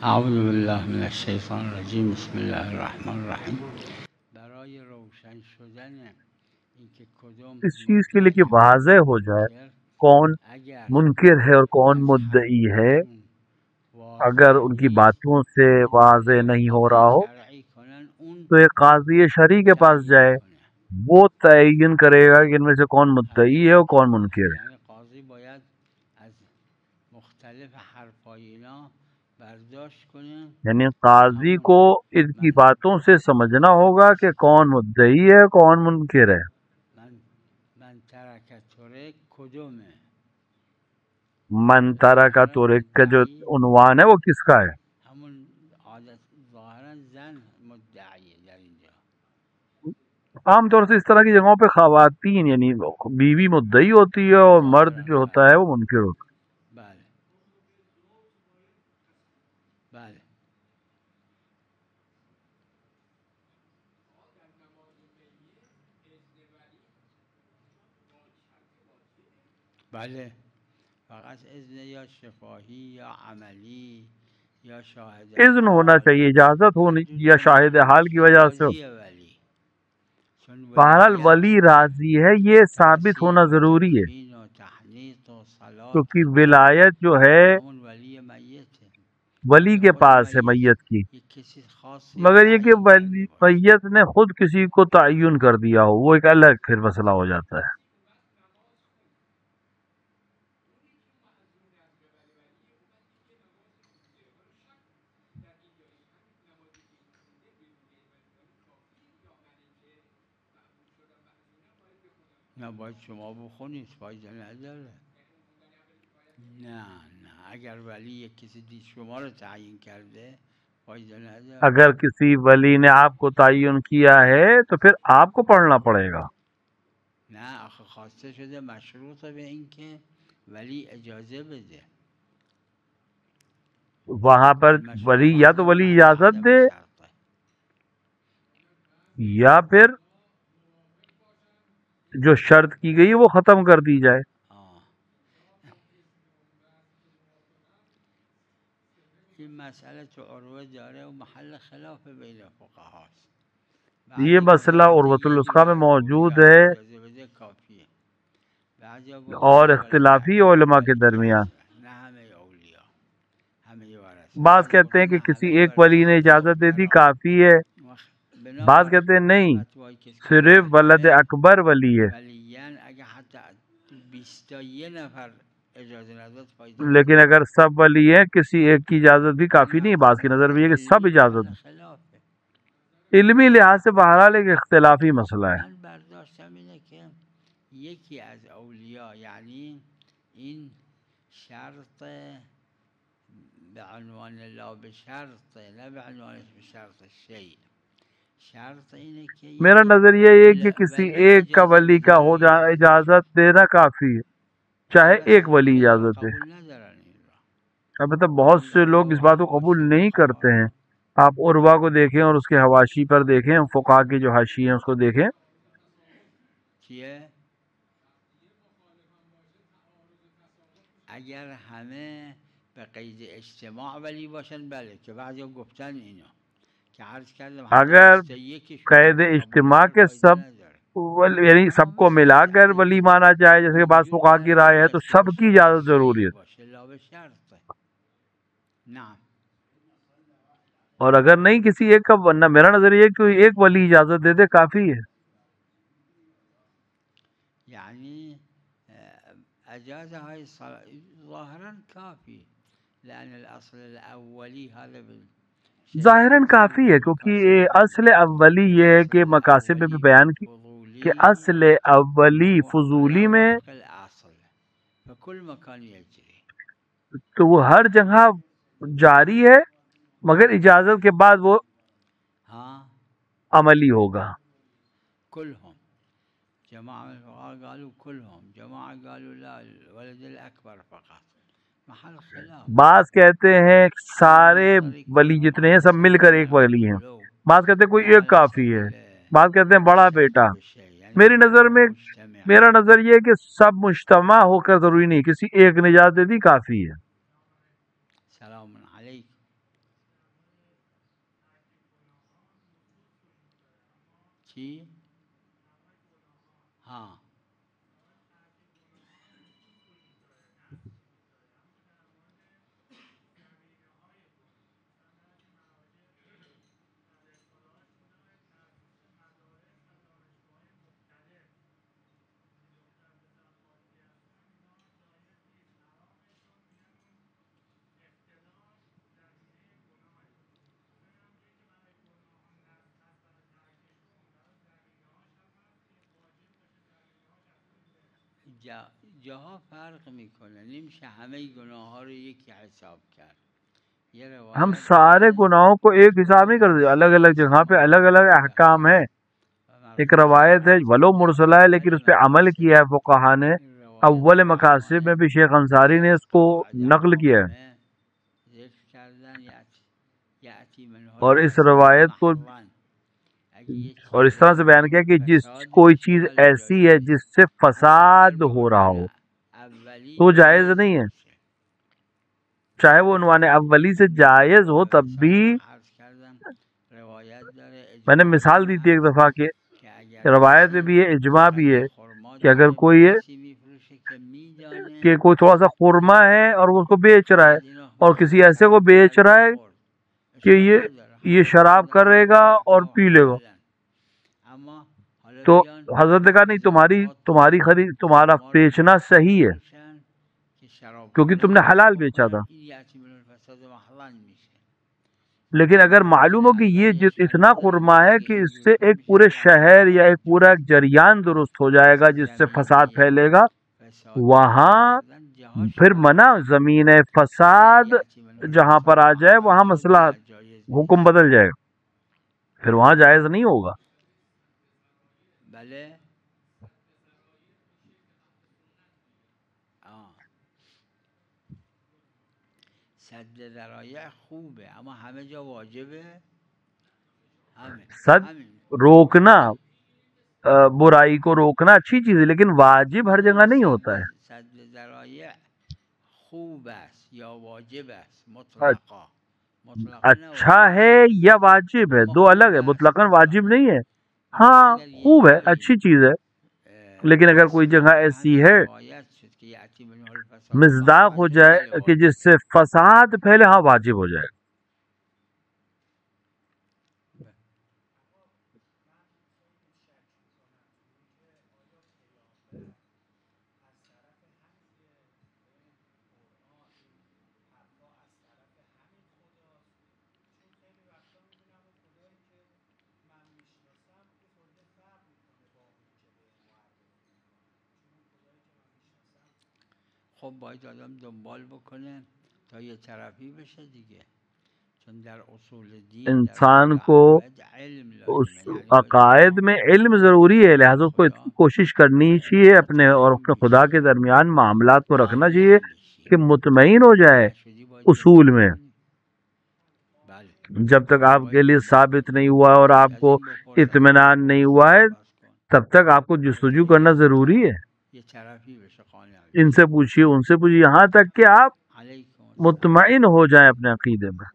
اعوذ باللہ من الشیطان الرجیم بسم اللہ الرحمن الرحیم برای روشن شدن اینکه کدوم اس چیز کے لیے کہ واضح ہو جائے کون منکر ہے اور کون مدعی ہے، اگر ان کی باتوں سے واضح نہیں ہو رہا ہو تو ایک قاضی شرعی کے پاس جائے، وہ تعین کرے گا کہ ان میں سے کون مدعی ہے اور کون منکر ہے۔ یعنی قاضی باید از مختلف حرفای اینا برداشت کنه یعنی قاضی کو ان کی باتوں سے سمجھنا ہوگا کہ کون مدعی ہے کون منکر ہے۔ من ترک ترک کدومه؟ من ترک ترک کا جو عنوان ہے وہ کس کا ہے؟ همون عادت ظاهرا زن مدعیه در اینجا. عام طور سے اس طرح کی جگہوں پہ خواتین یعنی بیوی مدعی ہوتی ہے اور مرد جو ہوتا ہے وہ منکر ہوتا ہے۔ بله بله بله فقط اذن یا شفاهی یا عملی یا شاهد اذن ہونا چاہیے، اجازت ہونی یا شاہد حال کی وجہ سے۔ راضی ولی چون بہرحال ولیت ولی راضی ہے یہ ثابت ہونا ضروری ہے، تدفین و تحنیط و صلات کیونکہ ولایت جو ہے همون ولی میت ہے ولی کے پاس ہے میت کی، یہ کسی خاصی مگر یہ کہ تعیین کرده باشه. میت نے خود کسی کو تعین کر دیا ہو وہ ایک الگ پھر مسئلہ ہو جاتا ہے۔ نه باید شما بخونید فایده نداره. نه اگر ولی یک کسی دید شما رو تعیین کرده فایده نداره. اگر کسی ولی نے آپ کو تعین کیا ہے تو پھر آپ کو پڑھنا پڑے گا۔ نه آخه خواسته شده مشروطه به این که ولی اجازه بده. وہاں پر ولی یا تو ولی اجازت دے یا پھر جو شرط کی گئی وہ ختم کر دی جائے۔ این مسئله تو عروه داره و محل خلاف بین فقهاست. یہ مسئلہ عروۃ الوثقی میں موجود ہے اجازه بده کافیه. بعضیا گفتن اور اختلافی علماء کے درمیان، نه همه اولیاء همه ورثه. بعض کہتے ہیں کہ کسی ایک ولی نے اجازت دے دی کافی ہے، بعض کہتے ہیں نہیں صرف ولد اکبر ولی ہے، ولیان اگه حتی 21 نفر اجازه نداد فایده لیکن اگر سب ولی ہیں کسی ایک کی اجازت بھی کافی نہیں، بعض کی نظر بھی ہے کہ سب اجازت دیں۔ خلافه. علمی لحاظ سے بہرحال ایک اختلافی مسئلہ ہے۔ من برداشتم اینه که یکی از اولیاء یعنی این شرط به عنوان لا به شرط نه به عنوان به شرط شیء. شرط اینه که میرا نظریہ یہ ہے کہ کسی ایک کا ولی کا ہو جانا اجازت دینا کافی ہے، چاہے ایک ولی اجازت دے۔ قبول ندارن این را. البتہ بہت سے لوگ اس بات کو قبول نہیں کرتے ہیں۔ آپ عروہ کو دیکھیں اور اس کے حواشی پر دیکھیں، فقہا کے جو حاشی ہیں اس کو دیکھیں، چیه؟ اگر همه به قید اجتماع ولی باشن بله که بعضیا گفتن اینا که عرض کردم اگر قید اجتماع کے سب یعنی سب کو ملا کر ولی مانا جائے، جیسے کہ بعض فقہا کی رائے ہے، تو سب کی اجازت ضروری ہے، اور اگر نہیں کسی ایک کا، ورنہ میرا نظریہ ہے کہ ایک ولی اجازت دے دے کافی ہے۔ یعنی اجازه های ظاهرا کافی لان الاصل الاولی هذا ظاہراً کافی ہے، کیونکہ اصل اولی یہ ہے کہ مقاصد میں بھی بیان کی کہ اصل اولی فضولی میں فکل مکان یجری، تو وہ ہر جگہ جاری ہے، مگر اجازت کے بعد وہ عملی ہوگا۔ كلهم جماعة الفقهاء قالوا كلهم، جماعة قالوا لا الولد الأكبر فقط، محل خلاف۔ بعض کہتے ہیں سارے ولی جتنے ہیں سب مل کر ایک ولی ہیں، بعض کہتے ہیں کوئی ایک کافی ہے، بعض کہتے ہیں بڑا بیٹا۔ میری نظر میں میرا نظر یہ ہے کہ سب مجتمع ہو کر ضروری نہیں، کسی ایک نے اجازت دے دی کافی ہے۔ سلام علیکم۔ چی؟ ہاں جاها فرق میکنه، نمیشه همه گناه ها رو یکی حساب کرد. یہ ہم روایت سارے گناہوں کو ایک حساب نہیں کرتے، الگ الگ جگہ پہ الگ الگ احکام ہیں. ایک روایت ہے ولو مرسلہ ہے لیکن اس پہ عمل کیا ہے فقہا نے. اول مقاصد میں بھی شیخ انصاری نے اس کو نقل کیا ہے، اور اس روایت کو اور اس طرح سے بیان کیا کہ جس کوئی چیز ایسی ہے جس سے فساد ہو رہا ہو تو جائز نہیں ہے، چاہے وہ عنوان اولی سے جائز ہو تب بھی. میں نے مثال دی تھی ایک دفعہ کہ روایت میں بھی ہے، اجماع بھی ہے کہ اگر کوئی تھوڑا سا خرما ہے اور وہ اس کو بیچ رہا ہے اور کسی ایسے کو بیچ رہا ہے کہ یہ شراب کرے گا اور پی لے گا، تو حضرت نے کہا نہیں، تمہاری خرید تمہارا بیچنا صحیح ہے کیونکہ تم نے حلال بیچا تھا. لیکن اگر معلوم ہو کہ یہ اتنا خرما ہے کہ اس سے ایک پورے شہر یا ایک پورا جریان درست ہو جائے گا جس سے فساد پھیلے گا، وہاں پھر منع زمین فساد جہاں پر آ جائے وہاں مسئلہ حکم بدل جائے گا، پھر وہاں جائز نہیں ہوگا. سد ذرایع خوبه اما همه جا واجبه. سد روکنا، برائی کو روکنا اچھی چیز ہے لیکن واجب ہر جگہ نہیں ہوتا ہے. سد ذرایع خوب است یا واجب است مطلقا. اچھا ہے یا واجب ہے، دو الگ ہے. مطلقاً واجب نہیں ہے، ہاں خوب ہے، اچھی چیز ہے. لیکن اگر کوئی جگہ ایسی ہے مصداق ہو جائے کہ جس سے فساد پھیلے، ہاں واجب ہو جائے. خب باید آدم دنبال بکنه تا یه طرفی بشه دیگه، چون در اصول دین انسان کو علم اس لازمه. عقائد میں علم ضروری ہے، لہذا اس کو اتنی کوشش کرنی چاہیے اپنے اور اپنے خدا کے درمیان معاملات کو رکھنا چاہیے کہ مطمئن ہو جائے اصول میں. جب تک آپ کے لیے ثابت نہیں ہوا اور آپ کو اطمینان نہیں ہوا ہے تب تک آپ کو جستجو کرنا ضروری ہے. ان سے پوچھیے ان سے پوچھیے یہاں تک کہ آپ مطمئن ہو جائیں اپنے عقیدے میں.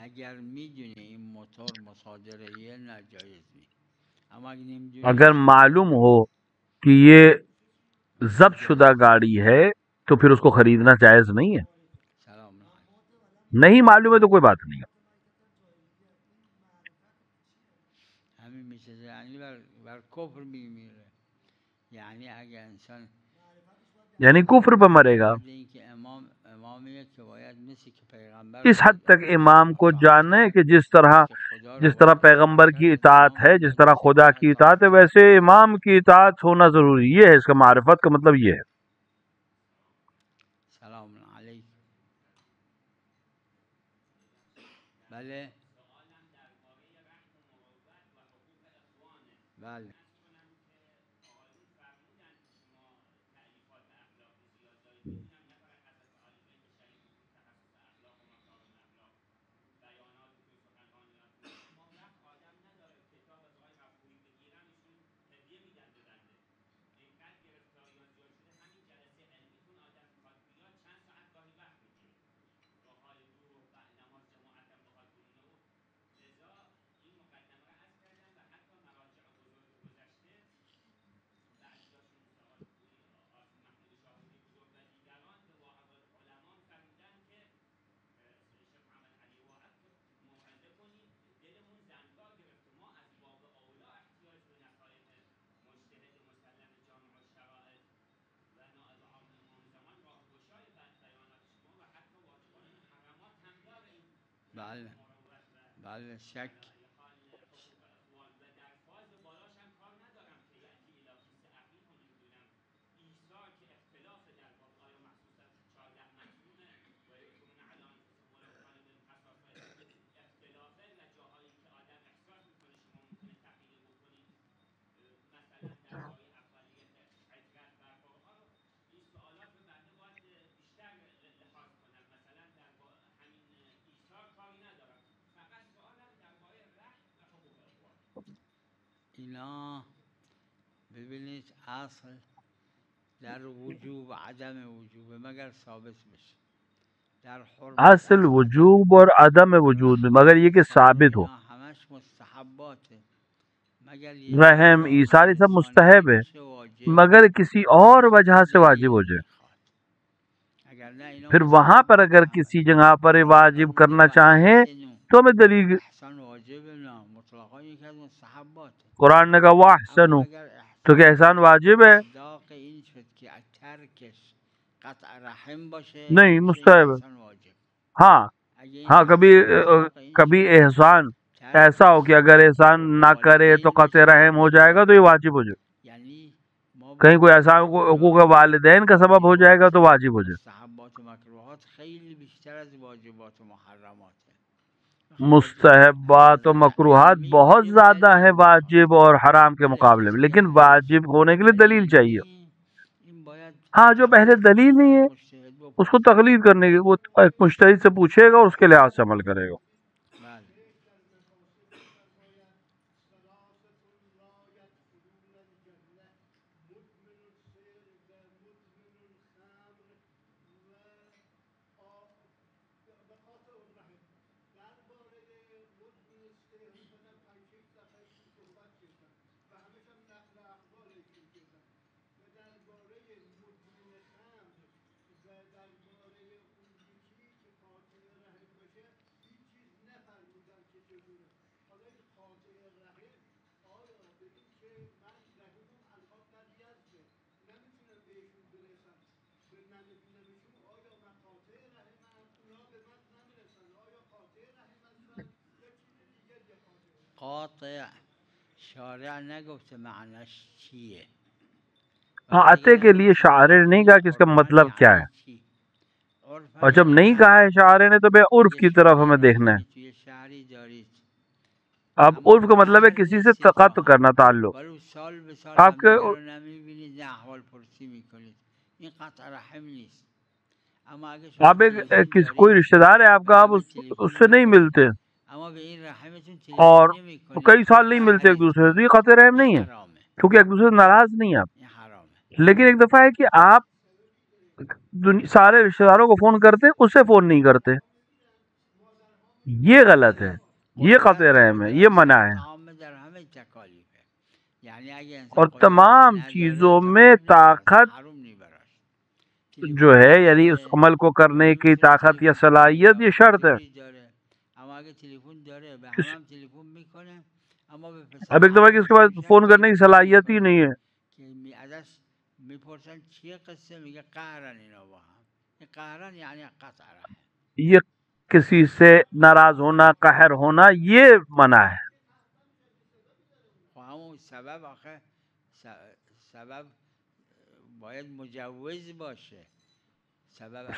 اگر میدونه این موتور مصادره ناجایز نیست. اگر معلوم ہو کہ یہ ضبط شدہ گاڑی ہے تو پھر اس کو خریدنا جائز نہیں ہے. نہیں معلوم ہے تو کوئی بات نہیں. همین میشه یعنی بر کفر میمیره، یعنی اگر انسان یعنی کفر پر مرے گا. اس حد تک امام کو جانے کہ جس طرح پیغمبر کی اطاعت ہے، جس طرح خدا کی اطاعت ہے، ویسے امام کی اطاعت ہونا ضروری. یہ ہے اس کا معرفت کا مطلب، یہ ہے. سلام علیکم. بله بله بله بله شک اینا ببینید اصل در وجوب عدم وجوب مگر ثابت بشه در حرمت اصل وجوب اور عدم وجود میں مگر یہ کہ ثابت ہو. اینا همش مستحباته مگر رحم ایثار یہ سب مستحب ہے مگر کسی اور وجہ سے واجب ہو جائے. پھر وہاں پر اگر کسی جگہ پر واجب کرنا چاہیں تو ہمیں دلیل قرآن نے کہا واحسنوا تو کہ احسان واجب ہے نہیں مستحب ہے. ہاں کبھی احسان ایسا ہو کہ اگر احسان نہ کرے تو قطع رحم ہو جائے گا تو یہ واجب ہو جائے. کہیں کوئی احسان حقوق والدین کا سبب ہو جائے گا تو واجب ہو جائے. مستحبات و مکروہات بہت زیادہ ہیں واجب اور حرام کے مقابلے میں لیکن واجب ہونے کے لیے دلیل چاہیے. ہاں جو پہلے دلیل نہیں ہے اس کو تقلید کرنے کی وہ ایک مجتہد سے پوچھے گا اور اس کے لحاظ سے عمل کرے گا. قاطع شارع نگفته معنیش چیه عطے کے لیے شاعر نے نہیں کہا کہ اس کا مطلب کیا ہے اور جب نہیں کہا ہے شاعر نے تو بے عرف کی طرف ہمیں دیکھنا ہے. اب عرف کا مطلب ہے کسی سے تقاطع کرنا تعلق. آپ کے آپ کوئی رشتہ دار ہے آپ کا آپ اس سے نہیں ملتے اور کئی سال نہیں ملتے ایک دوسرے سے یہ قطع رحم نہیں ہے کیونکہ ایک دوسرے سے ناراض نہیں آپ. لیکن ایک دفعہ ہے کہ آپ سارے رشتہ داروں کو فون کرتے ہیں اس سے فون نہیں کرتے یہ غلط ہے یہ قطع رحم ہے یہ منع ہے. اور تمام چیزوں میں طاقت جو ہے یعنی اس عمل کو کرنے کی طاقت یا صلاحیت یہ شرط ہے. اب ایک دفعہ کہ اس کے بعد فون کرنے کی صلاحیت ہی نہیں ہے یہ کسی سے ناراض ہونا قہر ہونا یہ منع ہے.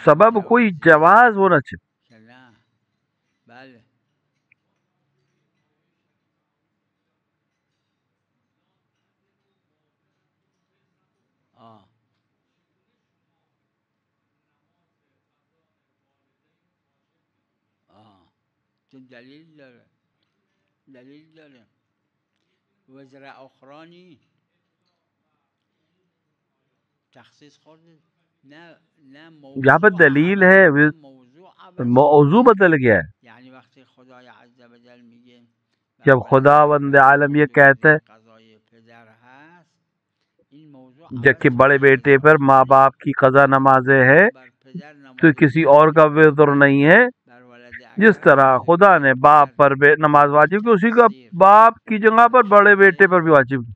سبب کوئی جواز ہونا چاہیے. دلیل داره وزر اخرانی تخصیص خورده نه یہاں پہ دلیل ہے موضوع بدل گیا ہے. یعنی وقتی خدای عز و جل میگه جب خداوند عالم یہ کہتا ہے جبکہ بڑے بیٹے پر ماں باپ کی قضا نمازیں ہے تو کسی اور کا وزر نہیں ہے. جس طرح خدا نے باپ پر نماز واجب کی اسی کا باپ کی جگہ پر بڑے بیٹے پر بھی واجب کی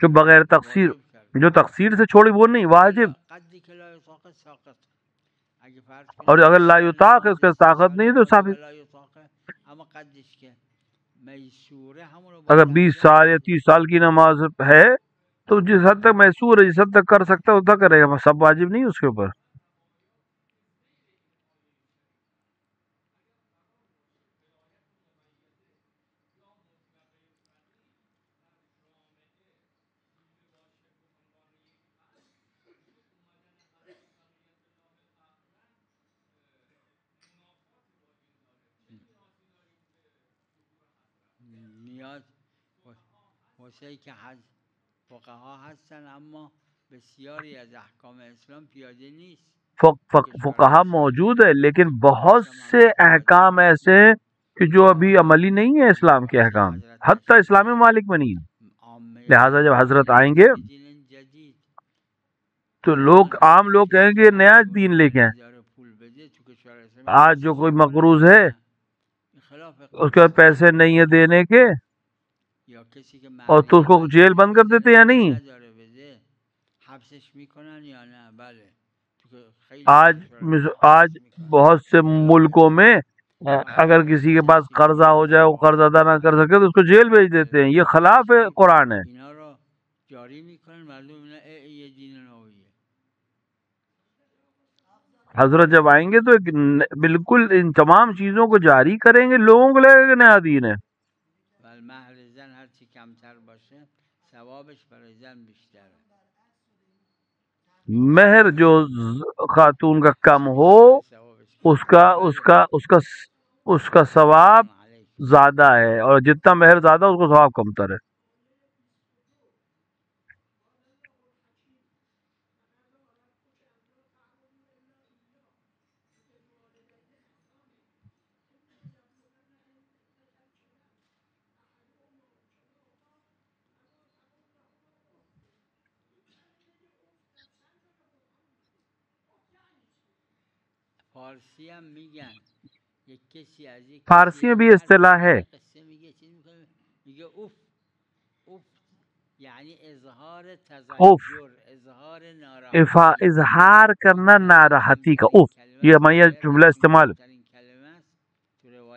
جو بغیر تقصیر جو تقصیر سے چھوڑی وہ نہیں واجب. اور اگر لا یطاق ہے اس کے طاقت نہیں تو ثابت. اگر 20 سال یا 30 سال کی نماز ہے تو جس حد تک میسور ہے، جس حد تک کر سکتا ہے اتنا کرے گا، سب واجب نہیں اس کے اوپر. نیاز واسه که فقها هستن اما بسیاری از احکام اسلام پیاده نیست. فقہا موجود ہے لیکن بہت سے احکام ایسے ہیں کہ جو ابھی عملی نہیں ہے اسلام کے احکام، حتی اسلامی ممالک میں نہیں. لہٰذا جب حضرت آئیں گے تو عام لوگ کہیں گے نیا دین لے کے آئیں. آج جو کوئی مقروض ہے اس کے پیسے نہیں ہیں دینے کے اور تو اس کو جیل بند کر دیتے یا نہیں. آج بہت سے ملکوں میں اگر کسی کے پاس قرضہ ہو جائے، وہ قرض ادا نہ کر سکے تو اس کو جیل بھیج دیتے ہیں. یہ خلاف قرآن ہے. حضرت جب آئیں گے تو بالکل ان تمام چیزوں کو جاری کریں گے، لوگوں کو لگے گا کہ نیا دین ہے. مہر جو خاتون کا کم ہو اس کا ثواب زیادہ ہے، اور جتنا مہر زیادہ اس کو ثواب کمتر ہے. فارسی میں بھی اصطلاح ہے اظہار کرنا ناراحتی کا. یہ میں جملہ استعمال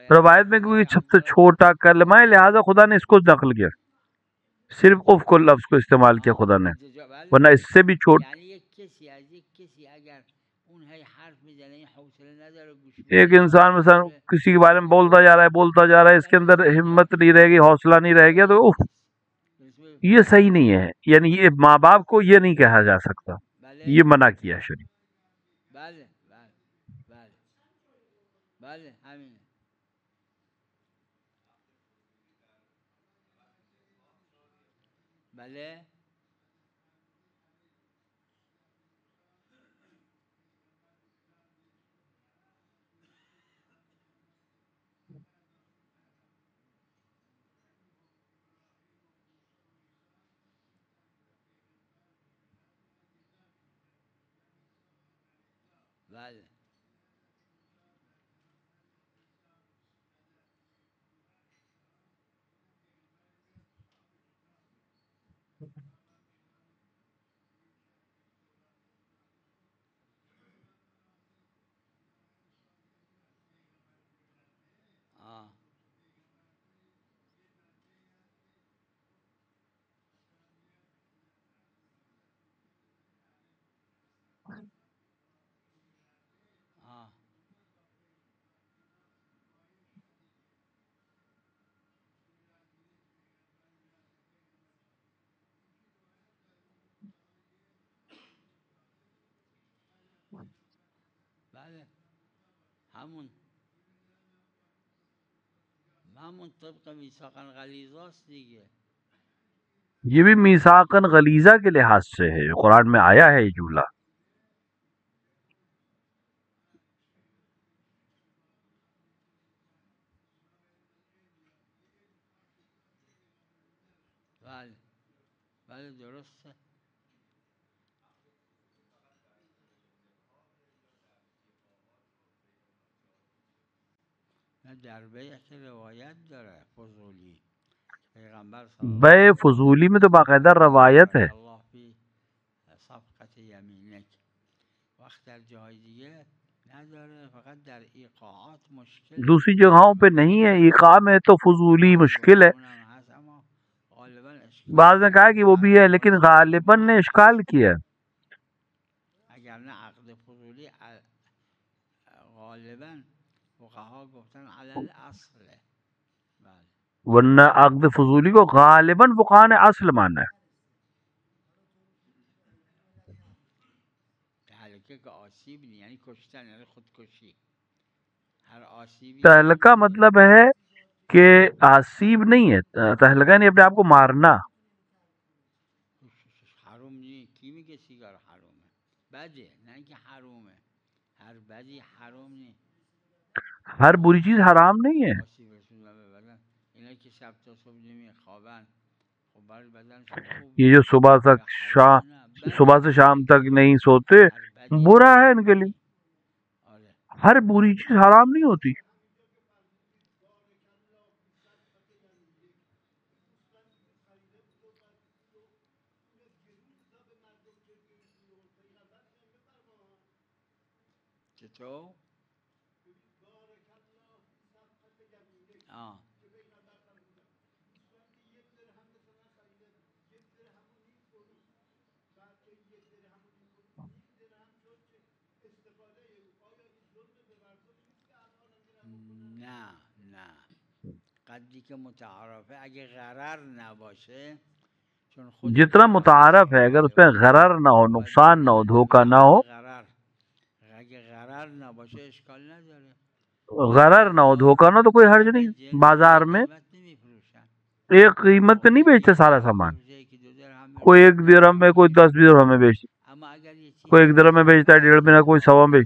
روایت میں کوئی سب سے چھوٹا کلمہ ہے، لہذا خدا نے اس کو نقل کیا، صرف اف کو لفظ کو استعمال کیا خدا نے، ورنہ اس سے بھی چھوٹا. ایک انسان مثلا کسی کے بارے میں بولتا جا رہا ہے اس کے اندر ہمت نہیں رہے گی، حوصلہ نہیں رہے گا تو یہ صحیح نہیں ہے. یعنی یہ ماں باپ کو یہ نہیں کہا جا سکتا، یہ منع کیا شریعت. یہ بھی میثاقاً غلیظہ کے لحاظ سے ہے، قرآن میں آیا ہے یہ جملہ. بے فضولی میں تو باقاعدہ روایت ہے. دوسری جگہوں پہ نہیں ہے. ایقاع میں تو فضولی مشکل ہے. بعض نے کہا کہ وہ بھی ہے لیکن غالباً نے اشکال کیا. ورنہ عقد فضولی کو غالباً فقہا نے اصل مانا ہے. تہلکہ مطلب ہے کہ آسیب نہیں ہے. تہلکہ نہیں اپنے آپ کو مارنا. ہر بری چیز حرام نہیں ہے. یہ جو صبح سے شام تک نہیں سوتے برا ہے ان کے لیے. ہر بری چیز حرام نہیں ہوتی. جتنا متعارف ہے اگر اس پہ غرر نہ ہو، نقصان نہ ہو، دھوکہ نہ ہو، غرر نہ ہو، دھوکہ نہ ہو تو کوئی حرج نہیں. بازار میں ایک قیمت پہ نہیں بیچتے سارا سامان. کوئی 1 درہم میں، کوئی 10 درہم میں بیچتے. کوئی 1 درہم میں بیچتا ہے، 1.5 میں، کوئی 1.25 میں.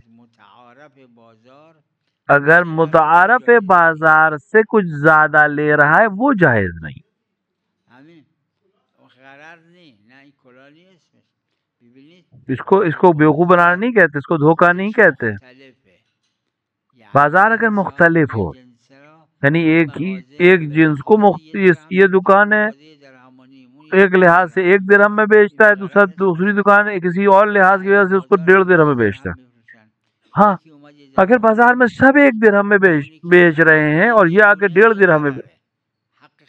اگر متعارف بازار سے کچھ زیادہ لے رہا ہے وہ جائز نہیں. اس کو بیوقوف بنانا نہیں کہتے، اس کو دھوکہ نہیں کہتے. بازار اگر مختلف ہو، یعنی ایک جنس کو یہ دکان ہے ایک لحاظ سے 1 درہم میں بیچتا ہے، دوسری دکان ہے کسی اور لحاظ کی وجہ سے اس کو 1.5 درہم میں بیچتا ہے. ہاں اگر بازار میں سب 1 درہم میں بیچ رہے ہیں اور یہ آ کے 1.5 درہم میں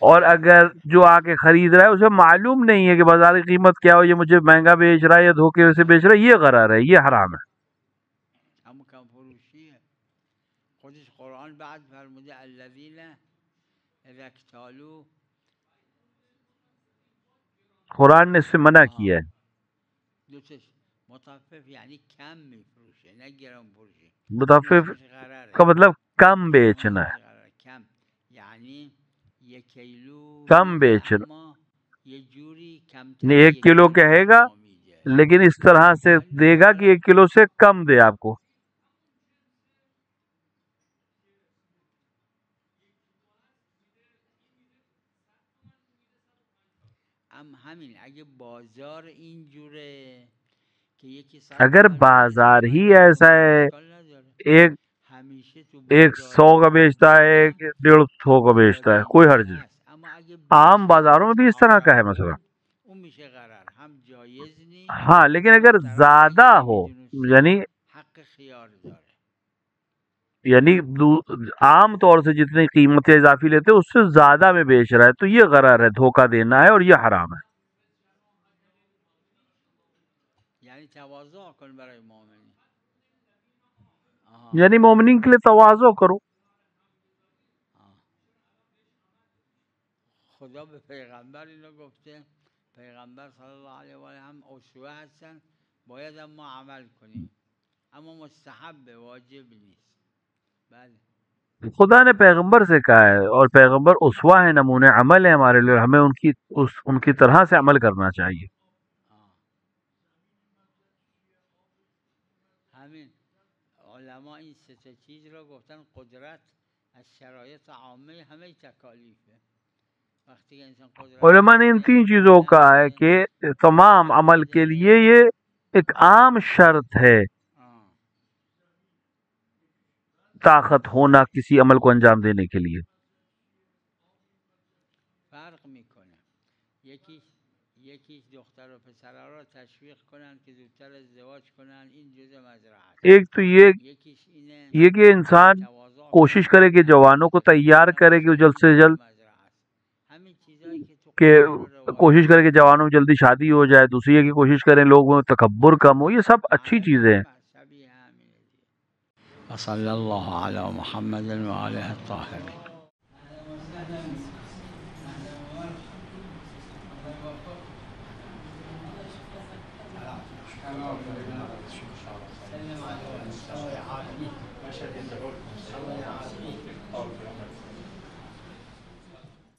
اور اگر جو آ کے خرید رہا ہے اسے معلوم نہیں ہے کہ بازار کی قیمت کیا ہو، یہ مجھے مہنگا بیچ رہا ہے یا دھوکے سے بیچ رہا ہے، یہ غرر ہے، یہ حرام ہے. قرآن نے اس سے منع کیا ہے. متفف کا مطلب کم بیچنا ہے، کم بیچنا. 1 کلو کہے گا لیکن اس طرح سے دے گا کہ 1 کلو سے کم دے آپ کو. اگر بازار ہی ایسا ہے ایک 100 کا بیچتا ہے، ایک 150 کا بیچتا ہے، کوئی حرج نہیں. عام بازاروں میں بھی اس طرح کا ہے مثلا. ہاں لیکن اگر زیادہ ہو یعنی عام طور سے جتنی قیمتیں اضافی لیتے اس سے زیادہ میں بیچ رہا ہے تو یہ غرر ہے، دھوکہ دینا ہے اور یہ حرام ہے. یعنی مومنین کے لیے تواضع کرو. خدا به پیغمبر اینو گفته، پیغمبر صلی الله علیه و آله هم اسوه هستن، باید ما عمل کنیم، اما مستحب واجب نیست. بله خدا نے پیغمبر سے کہا ہے اور پیغمبر اسوہ ہے، نمونے عمل ہے ہمارے لیے، ہمیں ان کی طرح سے عمل کرنا چاہیے. همین علما این سه چیز رو گفتن قدرت از شرایط عامه همه تکالیفه. علماء نے ان 3 چیزوں کا ہے کہ تمام عمل کے لیے یہ ایک عام شرط ہے طاقت ہونا کسی عمل کو انجام دینے کے لیے. یکیش دختر و پسرها را تشویق کنن که زودتر ازدواج کنن، این جزء مزرعه است. ایک تو یکیش اینه یہ کہ انسان تواضع کوشش کرے کہ جوانوں کو تیار کرے کہ وہ جلد سے جلد همین چیزایی که تو کہ قرآن و روایات کوشش کرے کہ جوانوں میں جلدی شادی ہو جائے. دوسری ہے کہ کوشش کریں لوگوں میں تکبر کم ہو. یہ سب اچھی چیزیں ہیں. شبیه همینه دیگه. وصلی الله علی محمد و آله الطاهرین. سلم على